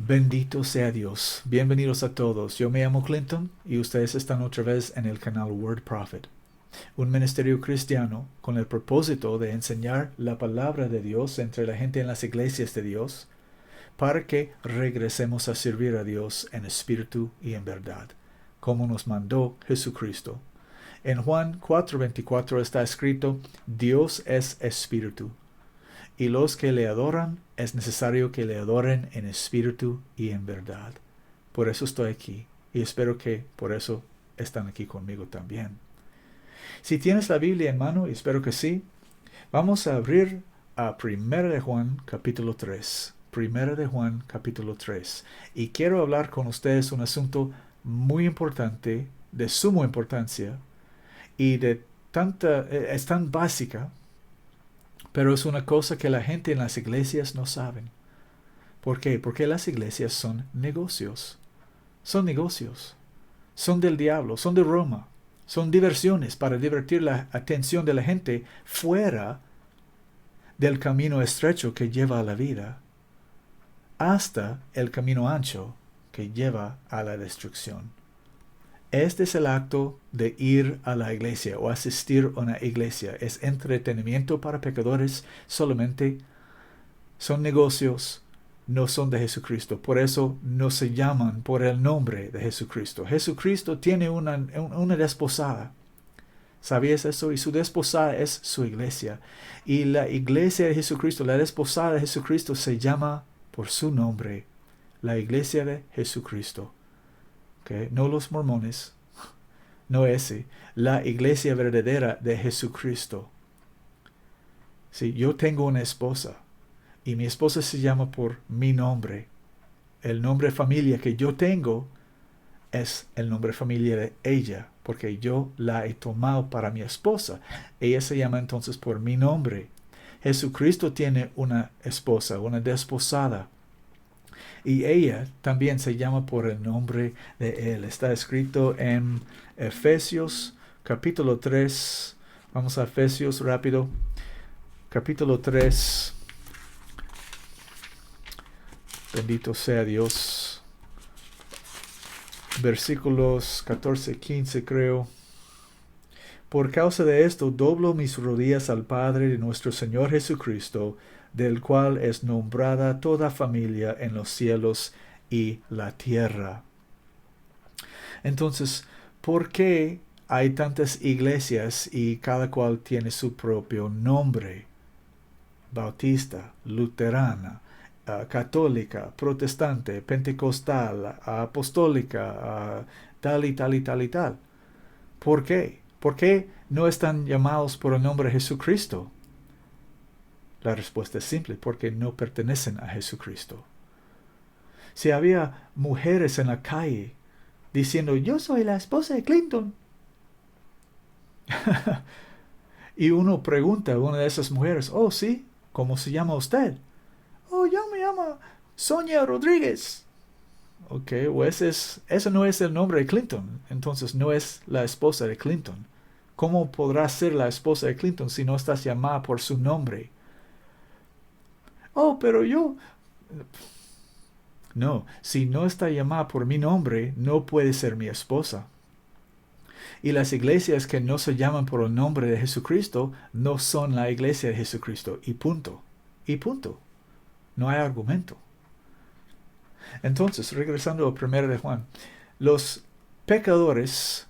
Bendito sea Dios. Bienvenidos a todos. Yo me llamo Clinton y ustedes están otra vez en el canal Word Prophet, un ministerio cristiano con el propósito de enseñar la palabra de Dios entre la gente en las iglesias de Dios para que regresemos a servir a Dios en espíritu y en verdad, como nos mandó Jesucristo. En Juan 4:24 está escrito: Dios es espíritu, y los que le adoran es necesario que le adoren en espíritu y en verdad. Por eso estoy aquí, y espero que por eso están aquí conmigo también. Si tienes la Biblia en mano, y espero que sí, vamos a abrir a 1 de Juan capítulo 3. 1 de Juan capítulo 3. Y quiero hablar con ustedes un asunto muy importante, de suma importancia, y es tan básica, pero es una cosa que la gente en las iglesias no saben. ¿Por qué? Porque las iglesias son negocios. Son negocios. Son del diablo, son de Roma. Son diversiones para divertir la atención de la gente fuera del camino estrecho que lleva a la vida, hasta el camino ancho que lleva a la destrucción. Este es el acto de ir a la iglesia o asistir a una iglesia. Es entretenimiento para pecadores solamente. Son negocios, no son de Jesucristo. Por eso no se llaman por el nombre de Jesucristo. Jesucristo tiene una desposada. ¿Sabías eso? Y su desposada es su iglesia. Y la iglesia de Jesucristo, la desposada de Jesucristo, se llama por su nombre, la iglesia de Jesucristo. ¿Okay? No los mormones, no ese, la iglesia verdadera de Jesucristo. Sí, yo tengo una esposa y mi esposa se llama por mi nombre. El nombre de familia que yo tengo es el nombre de familia de ella, porque yo la he tomado para mi esposa. Ella se llama entonces por mi nombre. Jesucristo tiene una esposa, una desposada. Y ella también se llama por el nombre de él. Está escrito en Efesios capítulo 3. Vamos a Efesios rápido. Capítulo 3. Bendito sea Dios. Versículos 14, 15 creo. Por causa de esto doblo mis rodillas al Padre de nuestro Señor Jesucristo, del cual es nombrada toda familia en los cielos y la tierra. Entonces, ¿por qué hay tantas iglesias y cada cual tiene su propio nombre? Bautista, luterana, católica, protestante, pentecostal, apostólica, tal y tal y tal y tal. ¿Por qué? ¿Por qué no están llamados por el nombre de Jesucristo? La respuesta es simple: porque no pertenecen a Jesucristo. Si había mujeres en la calle diciendo: yo soy la esposa de Clinton, y uno pregunta a una de esas mujeres: oh sí, ¿cómo se llama usted? Oh, yo me llamo Sonia Rodríguez. Ok, o ese no es el nombre de Clinton, entonces no es la esposa de Clinton. ¿Cómo podrá ser la esposa de Clinton si no estás llamada por su nombre? Oh, pero yo... No, si no está llamada por mi nombre, no puede ser mi esposa. Y las iglesias que no se llaman por el nombre de Jesucristo no son la iglesia de Jesucristo. Y punto. Y punto. No hay argumento. Entonces, regresando a 1 de Juan, los pecadores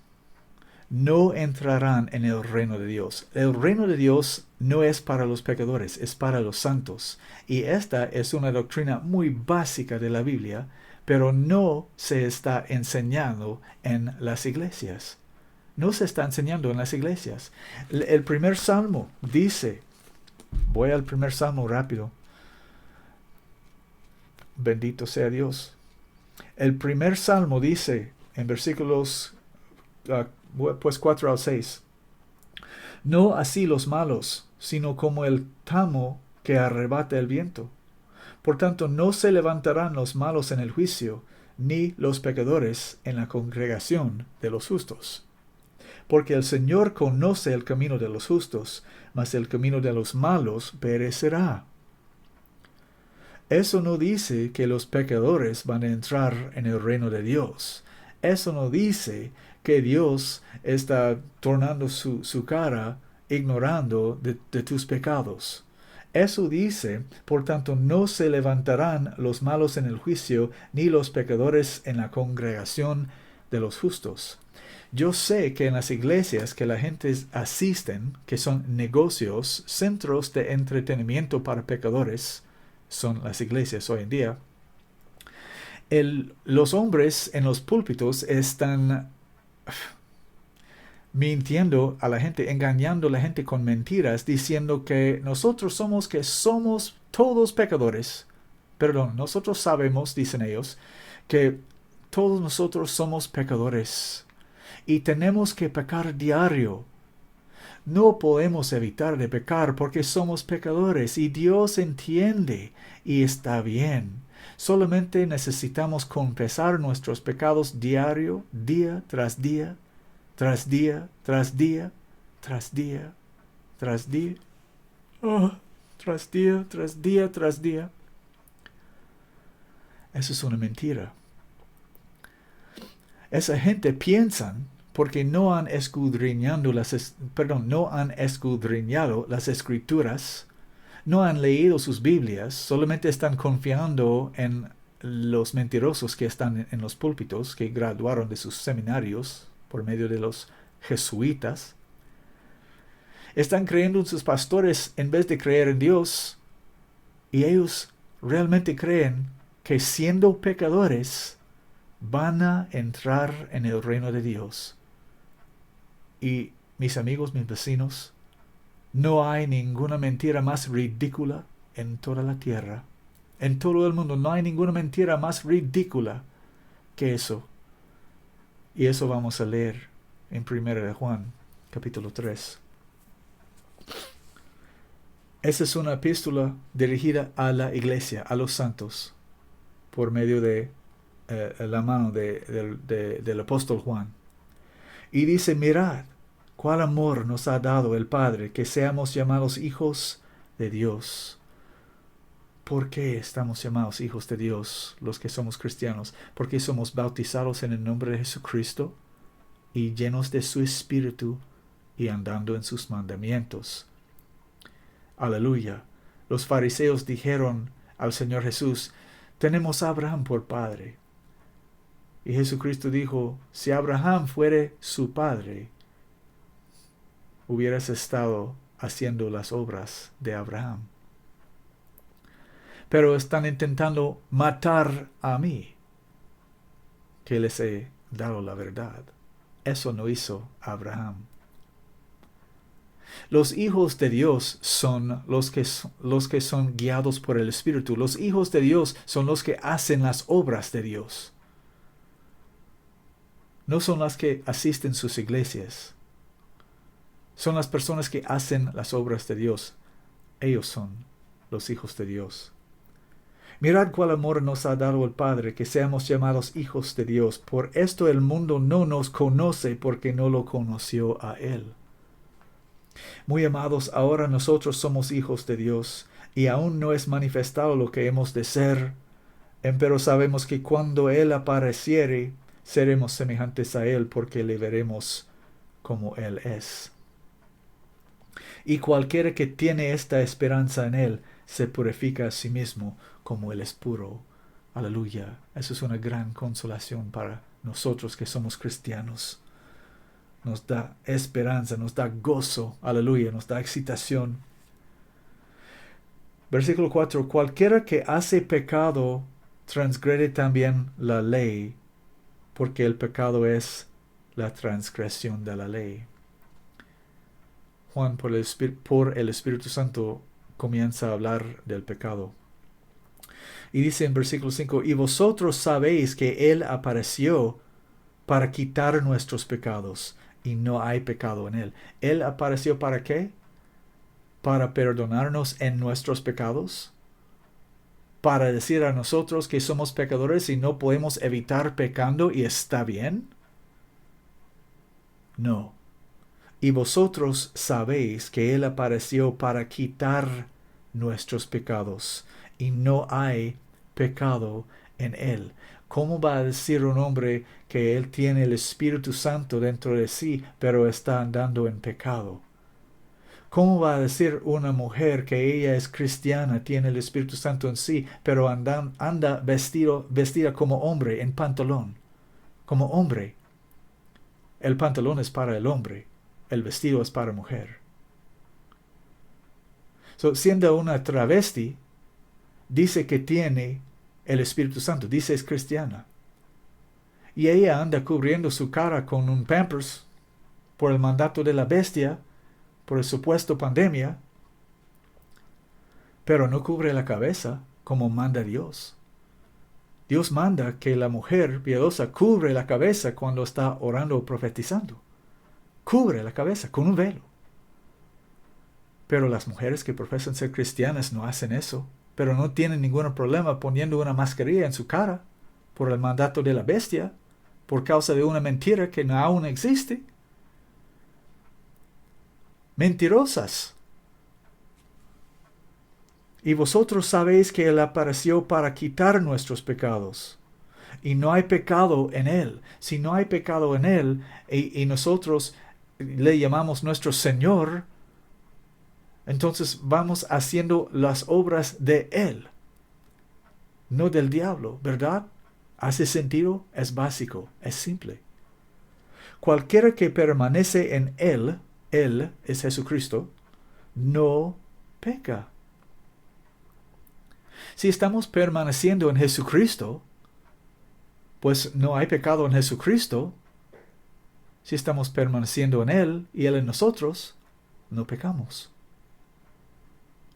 no entrarán en el reino de Dios. El reino de Dios no es para los pecadores, es para los santos. Y esta es una doctrina muy básica de la Biblia, pero no se está enseñando en las iglesias. No se está enseñando en las iglesias. El primer salmo dice, voy al primer salmo rápido. Bendito sea Dios. El primer salmo dice en versículos 4 al 6. No así los malos, sino como el tamo que arrebata el viento. Por tanto, no se levantarán los malos en el juicio, ni los pecadores en la congregación de los justos. Porque el Señor conoce el camino de los justos, mas el camino de los malos perecerá. Eso no dice que los pecadores van a entrar en el reino de Dios. Eso no dice que Dios está tornando su cara ignorando de tus pecados. Eso dice, por tanto, no se levantarán los malos en el juicio, ni los pecadores en la congregación de los justos. Yo sé que en las iglesias que la gente asisten, que son negocios, centros de entretenimiento para pecadores, son las iglesias hoy en día, los hombres en los púlpitos están mintiendo a la gente, engañando a la gente con mentiras, diciendo que nosotros somos todos pecadores. Perdón, nosotros sabemos, dicen ellos, que todos nosotros somos pecadores y tenemos que pecar diario. No podemos evitar de pecar porque somos pecadores y Dios entiende y está bien. Solamente necesitamos confesar nuestros pecados diario, día tras día, tras día, tras día, tras día, tras día, tras día, tras día, tras día. Eso es una mentira. Esa gente piensa porque no han escudriñado las escrituras, no han leído sus Biblias, solamente están confiando en los mentirosos que están en los púlpitos, que graduaron de sus seminarios por medio de los jesuitas. Están creyendo en sus pastores en vez de creer en Dios, y ellos realmente creen que siendo pecadores van a entrar en el reino de Dios. Y mis amigos, mis vecinos, no hay ninguna mentira más ridícula en toda la tierra. En todo el mundo no hay ninguna mentira más ridícula que eso. Y eso vamos a leer en 1 de Juan, capítulo 3. Esa es una epístola dirigida a la iglesia, a los santos, por medio de la mano del apóstol Juan. Y dice, mirad, cuál amor nos ha dado el Padre, que seamos llamados hijos de Dios. ¿Por qué estamos llamados hijos de Dios, los que somos cristianos? Porque somos bautizados en el nombre de Jesucristo y llenos de su Espíritu y andando en sus mandamientos. Aleluya. Los fariseos dijeron al Señor Jesús, tenemos a Abraham por padre. Y Jesucristo dijo, si Abraham fuere su padre, hubieras estado haciendo las obras de Abraham. Pero están intentando matar a mí, que les he dado la verdad. Eso no hizo Abraham. Los hijos de Dios son los que son guiados por el Espíritu. Los hijos de Dios son los que hacen las obras de Dios. No son las que asisten a sus iglesias. Son las personas que hacen las obras de Dios. Ellos son los hijos de Dios. Mirad cuál amor nos ha dado el Padre, que seamos llamados hijos de Dios. Por esto el mundo no nos conoce, porque no lo conoció a Él. Muy amados, ahora nosotros somos hijos de Dios, y aún no es manifestado lo que hemos de ser, pero sabemos que cuando Él apareciere, seremos semejantes a Él, porque le veremos como Él es. Y cualquiera que tiene esta esperanza en Él, se purifica a sí mismo como Él es puro. Aleluya. Eso es una gran consolación para nosotros que somos cristianos. Nos da esperanza, nos da gozo, aleluya, nos da excitación. Versículo 4. Cualquiera que hace pecado transgrede también la ley, porque el pecado es la transgresión de la ley. Juan, por el Espíritu Santo, comienza a hablar del pecado. Y dice en versículo 5, y vosotros sabéis que Él apareció para quitar nuestros pecados, y no hay pecado en Él. ¿Él apareció para qué? ¿Para perdonarnos en nuestros pecados? ¿Para decir a nosotros que somos pecadores y no podemos evitar pecando y está bien? No. Y vosotros sabéis que Él apareció para quitar nuestros pecados, y no hay pecado en él. ¿Cómo va a decir un hombre que él tiene el Espíritu Santo dentro de sí, pero está andando en pecado? ¿Cómo va a decir una mujer que ella es cristiana, tiene el Espíritu Santo en sí, pero anda vestida como hombre, en pantalón? Como hombre. El pantalón es para el hombre, el vestido es para mujer. Siendo una travesti, dice que tiene el Espíritu Santo, dice es cristiana. Y ella anda cubriendo su cara con un Pampers por el mandato de la bestia, por el supuesto pandemia, pero no cubre la cabeza como manda Dios. Dios manda que la mujer piadosa cubre la cabeza cuando está orando o profetizando. Cubre la cabeza con un velo. Pero las mujeres que profesan ser cristianas no hacen eso, pero no tienen ningún problema poniendo una mascarilla en su cara por el mandato de la bestia, por causa de una mentira que aún existe. Mentirosas. Y vosotros sabéis que Él apareció para quitar nuestros pecados. Y no hay pecado en Él. Si no hay pecado en Él, y nosotros le llamamos nuestro Señor, entonces vamos haciendo las obras de Él, no del diablo, ¿verdad? ¿Hace sentido? Es básico, es simple. Cualquiera que permanece en Él es Jesucristo, no peca. Si estamos permaneciendo en Jesucristo, pues no hay pecado en Jesucristo. Si estamos permaneciendo en Él y Él en nosotros, no pecamos.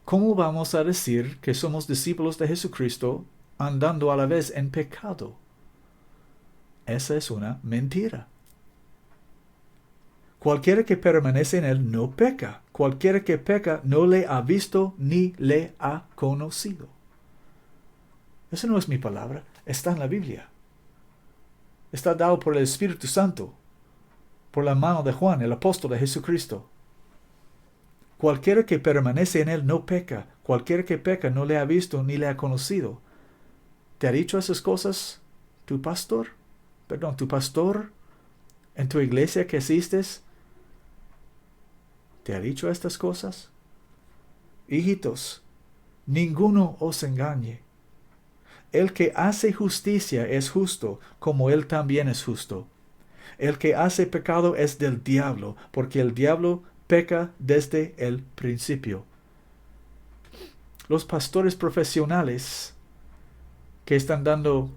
¿Cómo vamos a decir que somos discípulos de Jesucristo andando a la vez en pecado? Esa es una mentira. Cualquiera que permanece en Él no peca. Cualquiera que peca no le ha visto ni le ha conocido. Eso no es mi palabra, está en la Biblia. Está dado por el Espíritu Santo, por la mano de Juan, el apóstol de Jesucristo. Cualquiera que permanece en Él no peca. Cualquiera que peca no le ha visto ni le ha conocido. ¿Te ha dicho esas cosas tu pastor? Tu pastor en tu iglesia que asistes. ¿Te ha dicho estas cosas? Hijitos, ninguno os engañe. El que hace justicia es justo, como Él también es justo. El que hace pecado es del diablo, porque el diablo peca desde el principio. Los pastores profesionales que están dando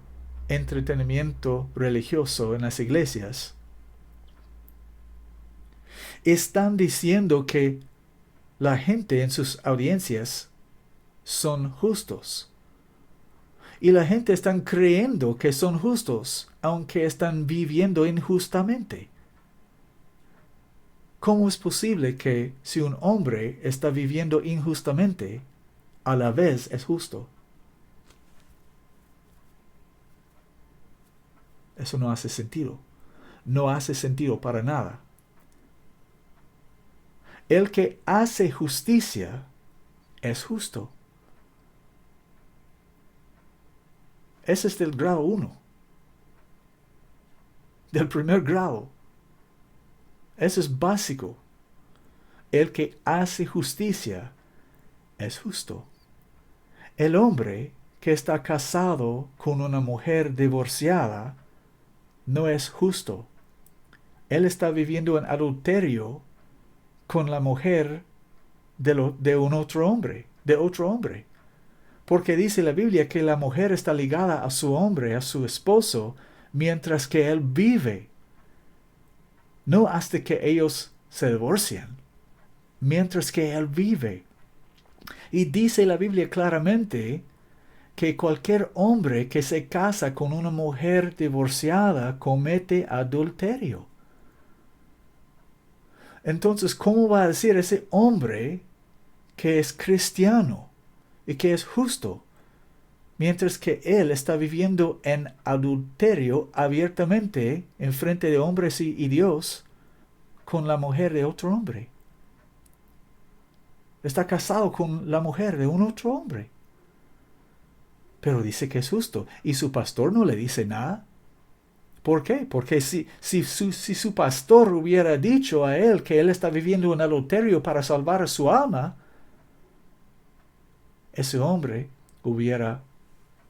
entretenimiento religioso en las iglesias están diciendo que la gente en sus audiencias son justos. Y la gente está creyendo que son justos, aunque están viviendo injustamente. ¿Cómo es posible que si un hombre está viviendo injustamente, a la vez es justo? Eso no hace sentido. No hace sentido para nada. El que hace justicia es justo. Ese es del grado 1. Del primer grado. Eso es básico. El que hace justicia es justo. El hombre que está casado con una mujer divorciada no es justo. Él está viviendo en adulterio con la mujer de otro hombre. Porque dice la Biblia que la mujer está ligada a su hombre, a su esposo, mientras que él vive. No hasta que ellos se divorcian, mientras que él vive. Y dice la Biblia claramente que cualquier hombre que se casa con una mujer divorciada comete adulterio. Entonces, ¿cómo va a decir ese hombre que es cristiano y que es justo, mientras que él está viviendo en adulterio abiertamente en frente de hombres y Dios con la mujer de otro hombre? Está casado con la mujer de un otro hombre. pero dice que es justo. ¿Y su pastor no le dice nada? ¿Por qué? Porque si su pastor hubiera dicho a él que él está viviendo un adulterio para salvar a su alma, ese hombre hubiera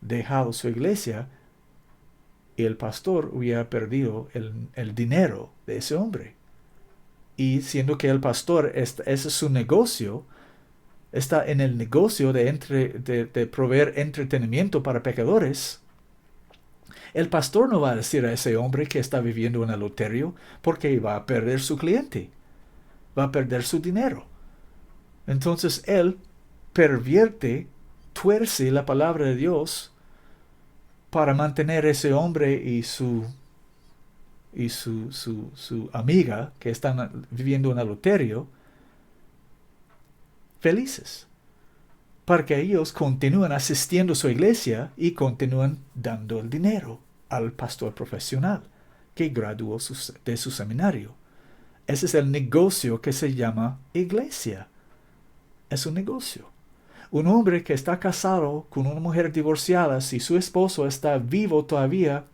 dejado su iglesia y el pastor hubiera perdido el dinero de ese hombre. Y siendo que el pastor, ese es su negocio, está en el negocio de proveer entretenimiento para pecadores, el pastor no va a decir a ese hombre que está viviendo un adulterio porque va a perder su cliente, va a perder su dinero. Entonces él pervierte, tuerce la palabra de Dios para mantener ese hombre y su amiga que están viviendo un adulterio felices, para que ellos continúen asistiendo a su iglesia y continúen dando el dinero al pastor profesional que graduó de su seminario. Ese es el negocio que se llama iglesia. Es un negocio. Un hombre que está casado con una mujer divorciada, si su esposo está vivo todavía,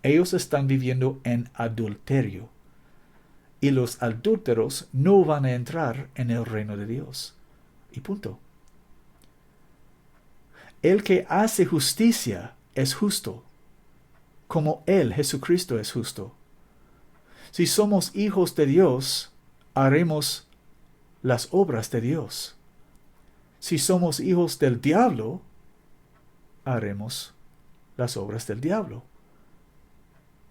ellos están viviendo en adulterio. Y los adúlteros no van a entrar en el reino de Dios. Y punto. El que hace justicia es justo, como Él, Jesucristo, es justo. Si somos hijos de Dios, haremos las obras de Dios. Si somos hijos del diablo, haremos las obras del diablo.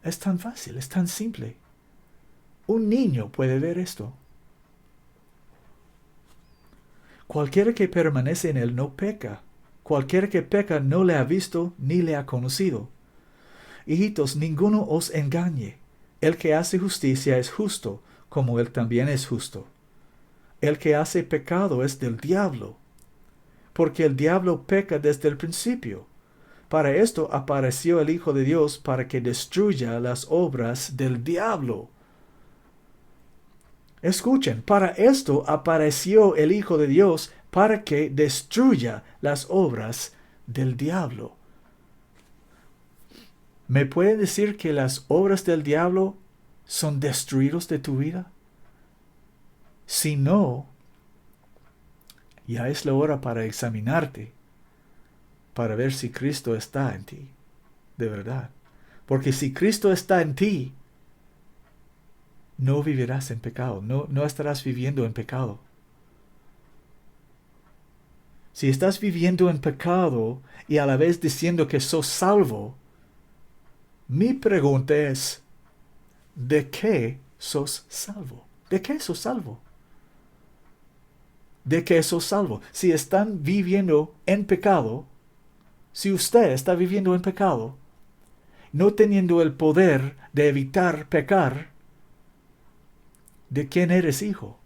Es tan fácil, es tan simple. Un niño puede ver esto. Cualquiera que permanece en él no peca. Cualquiera que peca no le ha visto ni le ha conocido. Hijitos, ninguno os engañe. El que hace justicia es justo, como él también es justo. El que hace pecado es del diablo, porque el diablo peca desde el principio. Para esto apareció el Hijo de Dios, para que destruya las obras del diablo. Escuchen, para esto apareció el Hijo de Dios, para que destruya las obras del diablo. ¿Me pueden decir que las obras del diablo son destruidos de tu vida? Si no, ya es la hora para examinarte, para ver si Cristo está en ti, de verdad. Porque si Cristo está en ti, no vivirás en pecado, no estarás viviendo en pecado. Si estás viviendo en pecado y a la vez diciendo que sos salvo, mi pregunta es, ¿de qué sos salvo? ¿De qué sos salvo? ¿De qué sos salvo? Si están viviendo en pecado, si usted está viviendo en pecado, no teniendo el poder de evitar pecar, ¿de quién eres hijo?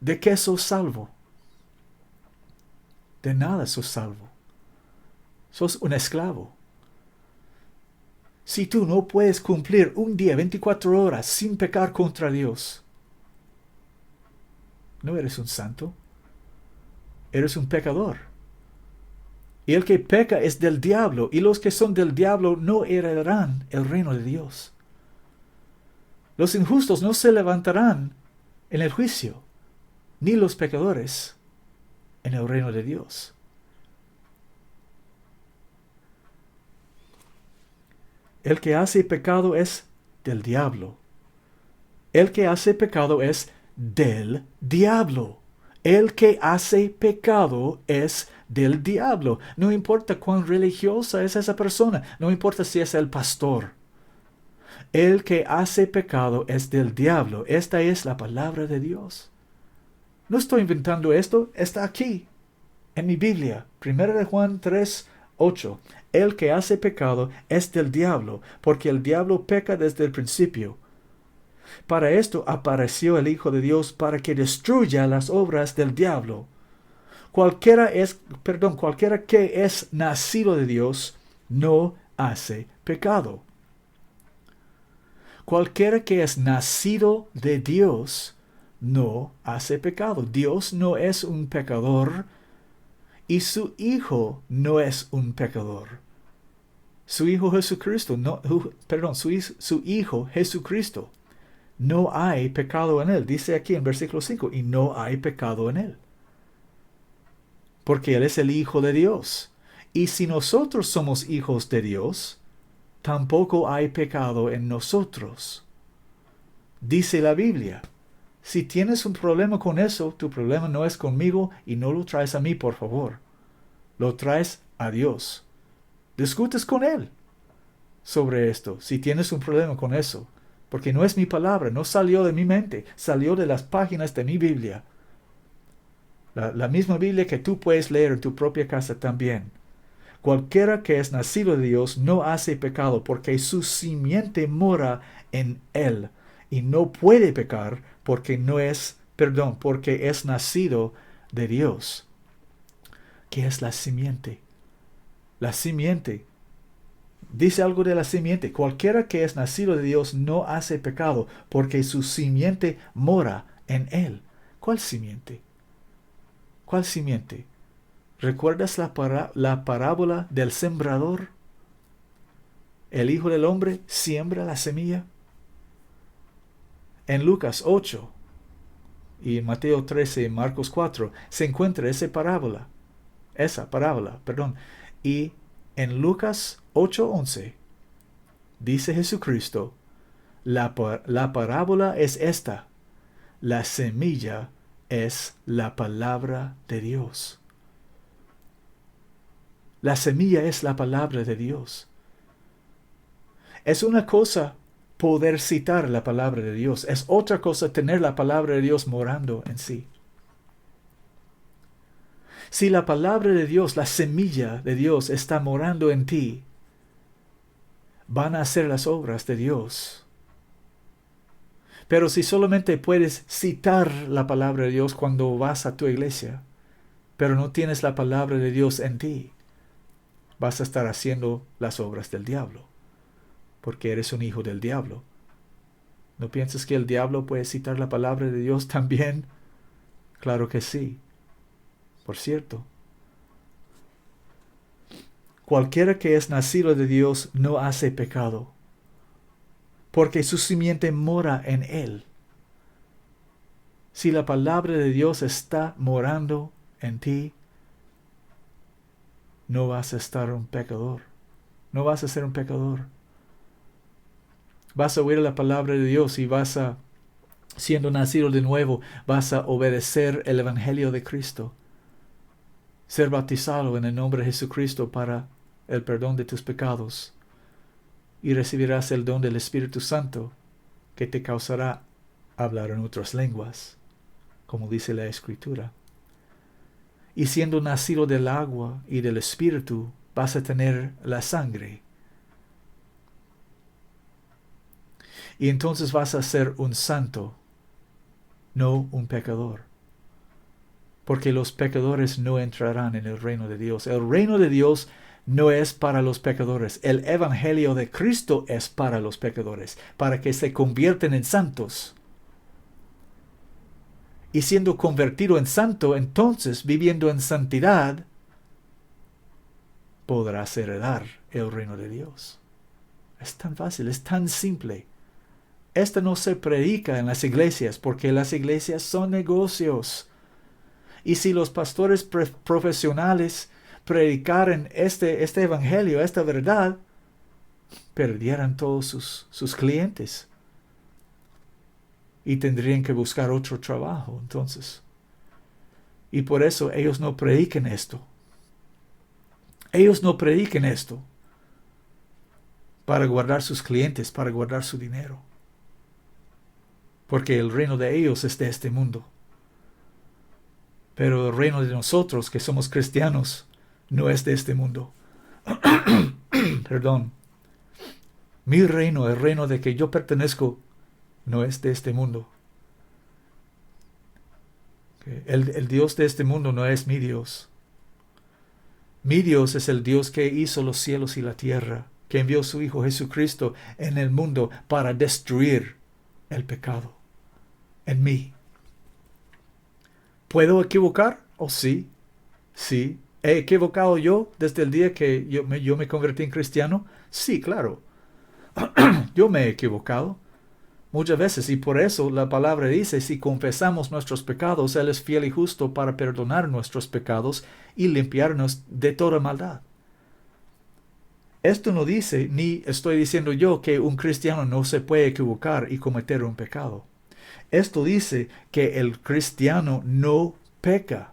¿De qué sos salvo? De nada sos salvo. Sos un esclavo. Si tú no puedes cumplir un día, 24 horas, sin pecar contra Dios, no eres un santo. Eres un pecador. Y el que peca es del diablo, y los que son del diablo no heredarán el reino de Dios. Los injustos no se levantarán en el juicio, ni los pecadores en el reino de Dios. El que hace pecado es del diablo. El que hace pecado es del diablo. El que hace pecado es del diablo. No importa cuán religiosa es esa persona, no importa si es el pastor. El que hace pecado es del diablo. Esta es la palabra de Dios. No estoy inventando esto, está aquí, en mi Biblia. 1 Juan 3:8. El que hace pecado es del diablo, porque el diablo peca desde el principio. Para esto apareció el Hijo de Dios, para que destruya las obras del diablo. Cualquiera que es nacido de Dios no hace pecado. Cualquiera que es nacido de Dios no hace pecado. Dios no es un pecador y su Hijo no es un pecador. Su Hijo Jesucristo, su Hijo Jesucristo. No hay pecado en él. Dice aquí en versículo 5, y no hay pecado en él. Porque él es el Hijo de Dios. Y si nosotros somos hijos de Dios, tampoco hay pecado en nosotros. Dice la Biblia. Si tienes un problema con eso, tu problema no es conmigo y no lo traes a mí, por favor. Lo traes a Dios. Discutes con Él sobre esto, si tienes un problema con eso. Porque no es mi palabra, no salió de mi mente, salió de las páginas de mi Biblia. La misma Biblia que tú puedes leer en tu propia casa también. Cualquiera que es nacido de Dios no hace pecado, porque su simiente mora en él. Y no puede pecar porque porque es nacido de Dios. ¿Qué es la simiente? La simiente. Dice algo de la simiente. Cualquiera que es nacido de Dios no hace pecado, porque su simiente mora en él. ¿Cuál simiente? ¿Cuál simiente? ¿Recuerdas la parábola del sembrador? El Hijo del Hombre siembra la semilla. En Lucas 8 y en Mateo 13 y Marcos 4 se encuentra esa parábola. Y en Lucas 8:11 dice Jesucristo, la parábola es esta. La semilla es la palabra de Dios. La semilla es la palabra de Dios. Es una cosa poder citar la palabra de Dios. Es otra cosa tener la palabra de Dios morando en sí. Si la palabra de Dios, la semilla de Dios está morando en ti, van a hacer las obras de Dios. Pero si solamente puedes citar la palabra de Dios cuando vas a tu iglesia, pero no tienes la palabra de Dios en ti, vas a estar haciendo las obras del diablo, porque eres un hijo del diablo. ¿No piensas que el diablo puede citar la palabra de Dios también? Claro que sí. Por cierto, cualquiera que es nacido de Dios no hace pecado, porque su simiente mora en él. Si la palabra de Dios está morando en ti, no vas a estar un pecador. No vas a ser un pecador. Vas a oír la palabra de Dios y siendo nacido de nuevo, vas a obedecer el Evangelio de Cristo. Ser bautizado en el nombre de Jesucristo para el perdón de tus pecados. Y recibirás el don del Espíritu Santo que te causará hablar en otras lenguas, como dice la Escritura. Y siendo nacido del agua y del Espíritu, vas a tener la sangre. Y entonces vas a ser un santo, no un pecador. Porque los pecadores no entrarán en el reino de Dios. El reino de Dios no es para los pecadores. El Evangelio de Cristo es para los pecadores, para que se convierten en santos. Y siendo convertido en santo, entonces, viviendo en santidad, podrás heredar el reino de Dios. Es tan fácil, es tan simple. Esto no se predica en las iglesias, porque las iglesias son negocios. Y si los pastores profesionales predicaran este evangelio, esta verdad, perdieran todos sus clientes. Y tendrían que buscar otro trabajo, entonces. Y por eso ellos no predican esto. Ellos no predican esto para guardar sus clientes, para guardar su dinero. Porque el reino de ellos es de este mundo. Pero el reino de nosotros, que somos cristianos, no es de este mundo. Perdón. Mi reino, el reino de que yo pertenezco, no es de este mundo. El Dios de este mundo no es mi Dios. Mi Dios es el Dios que hizo los cielos y la tierra, que envió a su Hijo Jesucristo en el mundo para destruir el pecado en mí. ¿Puedo equivocar? Oh, sí. Sí, ¿He equivocado yo desde el día que yo me convertí en cristiano? Sí, claro. Yo me he equivocado muchas veces y por eso la palabra dice, si confesamos nuestros pecados, Él es fiel y justo para perdonar nuestros pecados y limpiarnos de toda maldad. Esto no dice, ni estoy diciendo yo, que un cristiano no se puede equivocar y cometer un pecado. Esto dice que el cristiano no peca.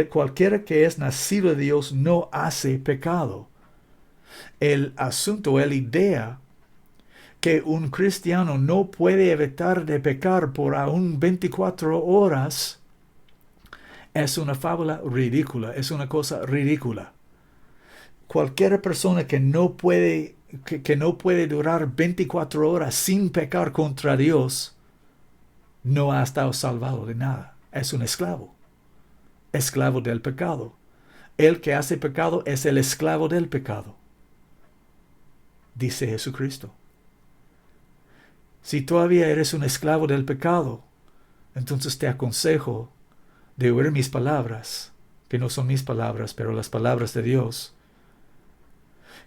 Cualquiera que es nacido de Dios no hace pecado. El asunto, la idea que un cristiano no puede evitar de pecar por aún 24 horas es una fábula ridícula, es una cosa ridícula. Cualquier persona que no puede durar 24 horas sin pecar contra Dios no ha estado salvado de nada. Es un esclavo del pecado. El que hace pecado es el esclavo del pecado, dice Jesucristo. Si todavía eres un esclavo del pecado, entonces te aconsejo de oír mis palabras, que no son mis palabras, pero las palabras de Dios,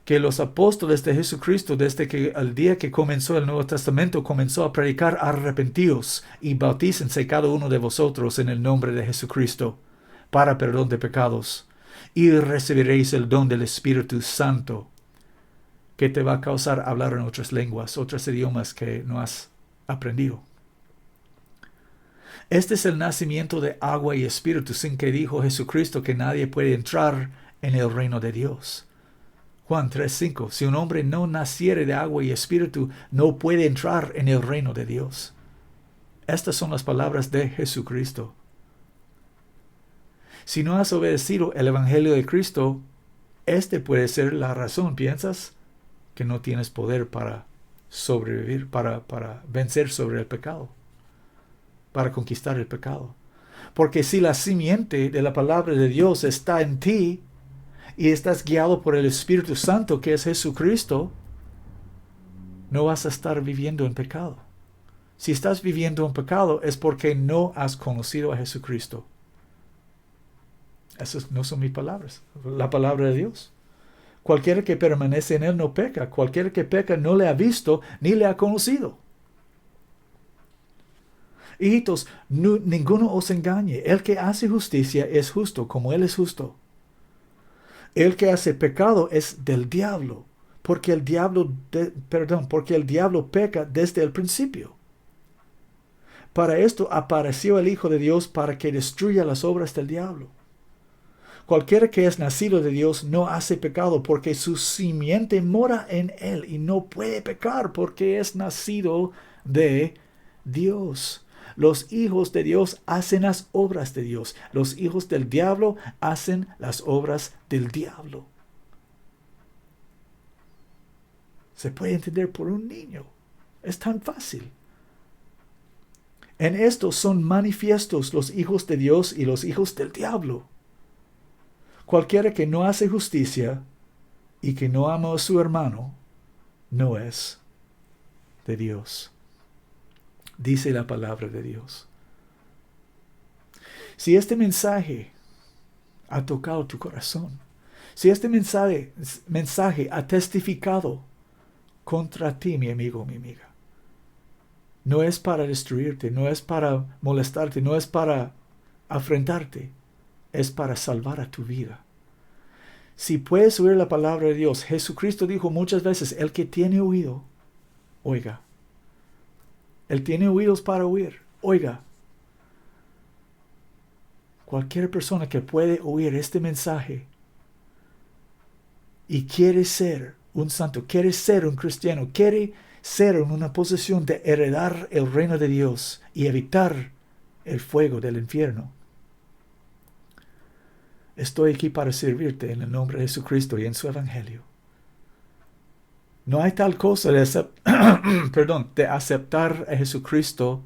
que los apóstoles de Jesucristo, desde que el día que comenzó el Nuevo Testamento, comenzó a predicar: arrepentíos y bautícense cada uno de vosotros en el nombre de Jesucristo para perdón de pecados, y recibiréis el don del Espíritu Santo, que te va a causar hablar en otras lenguas, otros idiomas que no has aprendido. Este es el nacimiento de agua y espíritu, sin que dijo Jesucristo que nadie puede entrar en el reino de Dios. Juan 3:5. Si un hombre no naciere de agua y espíritu, no puede entrar en el reino de Dios. Estas son las palabras de Jesucristo. Si no has obedecido el Evangelio de Cristo, este puede ser la razón. ¿Piensas que no tienes poder para sobrevivir, para vencer sobre el pecado, para conquistar el pecado? Porque si la simiente de la palabra de Dios está en ti y estás guiado por el Espíritu Santo, que es Jesucristo, no vas a estar viviendo en pecado. Si estás viviendo en pecado es porque no has conocido a Jesucristo. Esas no son mis palabras, la palabra de Dios. Cualquiera que permanece en Él no peca. Cualquiera que peca no le ha visto ni le ha conocido. Hijitos, ninguno os engañe. El que hace justicia es justo, como Él es justo. El que hace pecado es del diablo, porque el diablo peca desde el principio. Para esto apareció el Hijo de Dios, para que destruya las obras del diablo. Cualquiera que es nacido de Dios no hace pecado, porque su simiente mora en él y no puede pecar porque es nacido de Dios. Los hijos de Dios hacen las obras de Dios. Los hijos del diablo hacen las obras del diablo. Se puede entender por un niño. Es tan fácil. En esto son manifiestos los hijos de Dios y los hijos del diablo. Cualquiera que no hace justicia y que no ama a su hermano, no es de Dios. Dice la palabra de Dios. Si este mensaje ha tocado tu corazón, si este mensaje ha testificado contra ti, mi amigo o mi amiga, no es para destruirte, no es para molestarte, no es para afrentarte, es para salvar a tu vida. Si puedes oír la palabra de Dios, Jesucristo dijo muchas veces: el que tiene oído, oiga. Él tiene oídos para oír, oiga. Cualquier persona que puede oír este mensaje y quiere ser un santo, quiere ser un cristiano, quiere ser en una posición de heredar el reino de Dios y evitar el fuego del infierno, estoy aquí para servirte en el nombre de Jesucristo y en su Evangelio. No hay tal cosa de aceptar a Jesucristo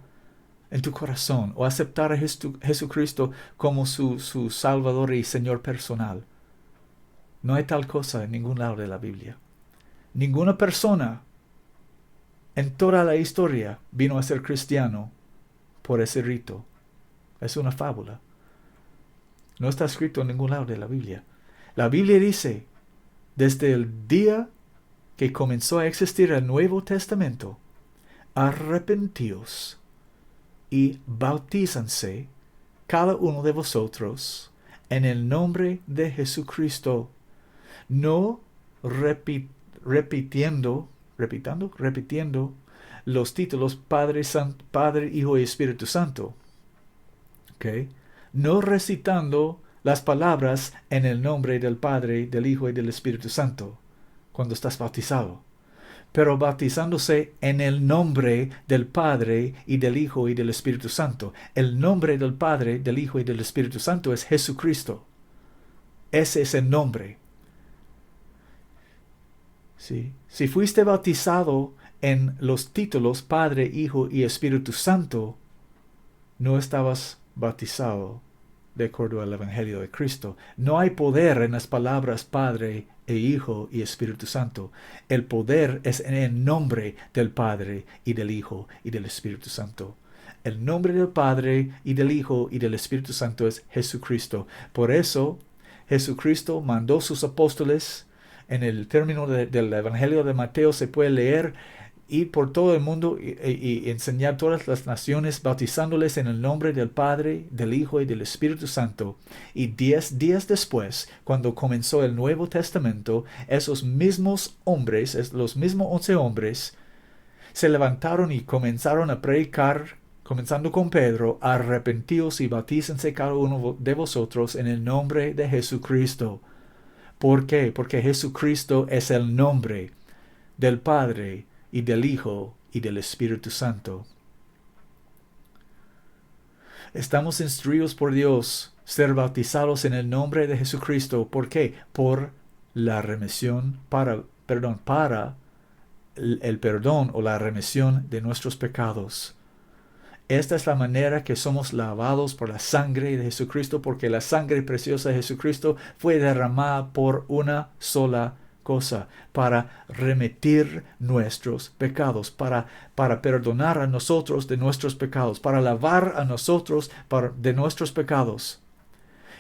en tu corazón o aceptar a Jesucristo como su Salvador y Señor personal. No hay tal cosa en ningún lado de la Biblia. Ninguna persona en toda la historia vino a ser cristiano por ese rito. Es una fábula. No está escrito en ningún lado de la Biblia. La Biblia dice, desde el día que comenzó a existir el Nuevo Testamento, arrepentíos y bautízanse cada uno de vosotros en el nombre de Jesucristo, no repitiendo los títulos Padre, Hijo y Espíritu Santo. ¿Okay? No recitando las palabras en el nombre del Padre, del Hijo y del Espíritu Santo cuando estás bautizado, pero bautizándose en el nombre del Padre y del Hijo y del Espíritu Santo. El nombre del Padre, del Hijo y del Espíritu Santo es Jesucristo. Ese es el nombre. ¿Sí? Si fuiste bautizado en los títulos Padre, Hijo y Espíritu Santo, no estabas bautizado de acuerdo al Evangelio de Cristo. No hay poder en las palabras Padre e Hijo y Espíritu Santo. El poder es en el nombre del Padre y del Hijo y del Espíritu Santo. El nombre del Padre y del Hijo y del Espíritu Santo es Jesucristo. Por eso, Jesucristo mandó sus apóstoles. En el término del Evangelio de Mateo se puede leer: ir por todo el mundo y enseñar todas las naciones, bautizándoles en el nombre del Padre, del Hijo y del Espíritu Santo. Y 10 días después, cuando comenzó el Nuevo Testamento, esos mismos hombres, los mismos 11 hombres, se levantaron y comenzaron a predicar, comenzando con Pedro: arrepentíos y bautícense cada uno de vosotros en el nombre de Jesucristo. ¿Por qué? Porque Jesucristo es el nombre del Padre y del Hijo y del Espíritu Santo. Estamos instruidos por Dios ser bautizados en el nombre de Jesucristo. ¿Por qué? Por la remisión, para el perdón o la remisión de nuestros pecados. Esta es la manera que somos lavados por la sangre de Jesucristo, porque la sangre preciosa de Jesucristo fue derramada por una sola cosa, para remitir nuestros pecados, para perdonar a nosotros de nuestros pecados, para lavar a nosotros de nuestros pecados.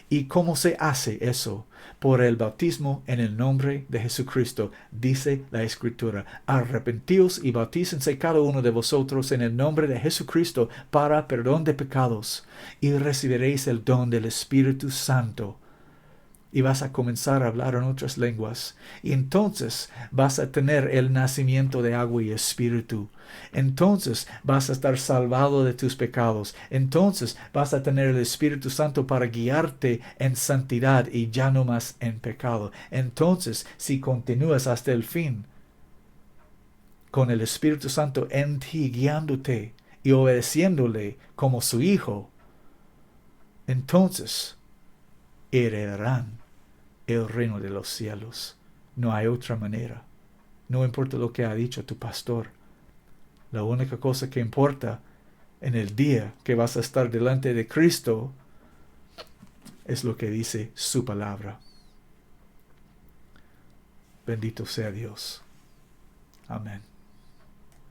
¿Y cómo se hace eso? Por el bautismo en el nombre de Jesucristo. Dice la Escritura: arrepentíos y bautícense cada uno de vosotros en el nombre de Jesucristo para perdón de pecados, y recibiréis el don del Espíritu Santo. Y vas a comenzar a hablar en otras lenguas. Y entonces vas a tener el nacimiento de agua y espíritu. Entonces vas a estar salvado de tus pecados. Entonces vas a tener el Espíritu Santo para guiarte en santidad y ya no más en pecado. Entonces, si continúas hasta el fin, con el Espíritu Santo en ti guiándote y obedeciéndole como su hijo, entonces heredarán el reino de los cielos. No hay otra manera. No importa lo que ha dicho tu pastor. La única cosa que importa en el día que vas a estar delante de Cristo es lo que dice su palabra. Bendito sea Dios. Amén.